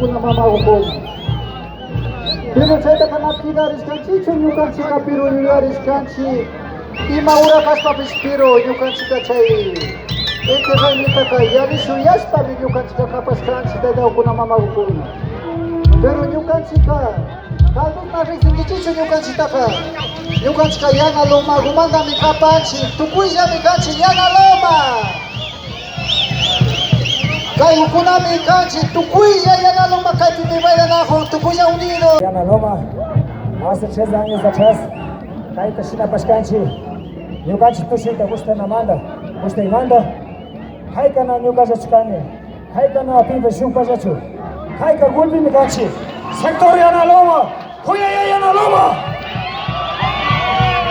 Kuna mama ukoni bilo chaita kana pida riskanchi chunyukan chika piro yuya riskanchi ima ura kaspa bispiro yukan chika chai ete vai mitaka yali suyas pa yukan chika kapaskanchi tada kuna mama ukoni pero yukan chika kaldo na risingichi chunyukan chika yukan chika yana loma gumanda mikapanchi tukuija mikanchi yana loma Kai ukuna mikanchi tukuija yana loma kai pimiwaida nako tukuija unido yana loma hasa cheza angi za chas kai tashina pashkanchi nyukanchi tushita gusta na manda gusta imanda kai kana nyukaja chikane kai kana apiva shumpa jachu kai ka gulbi mikanchi sektor yana loma huya yana loma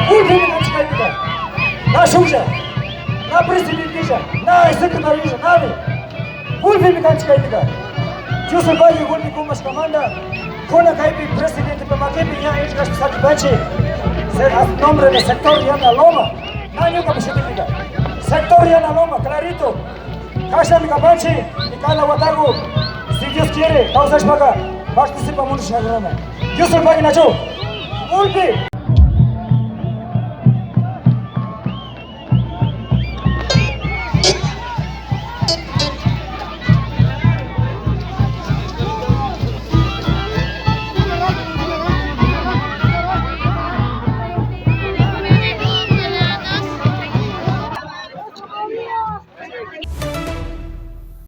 gulbi mikanchi kai tika na shumja na presidentisha na secretarisha nani Gulbi mikanchi kaitika. Jusu bagi gulbi kumas kamanda. Kuna kaipi presidente pemakepi ya ikas pisati bachi. Nombre de sector yana loma. Nanyo kapasitika. Sector yana loma, clarito. Kasha mikabachi, ikala watagu. Si Dios quiere, vamos a pagar. Participa mucho shagrana. Jusu bagi nacho. Gulbi.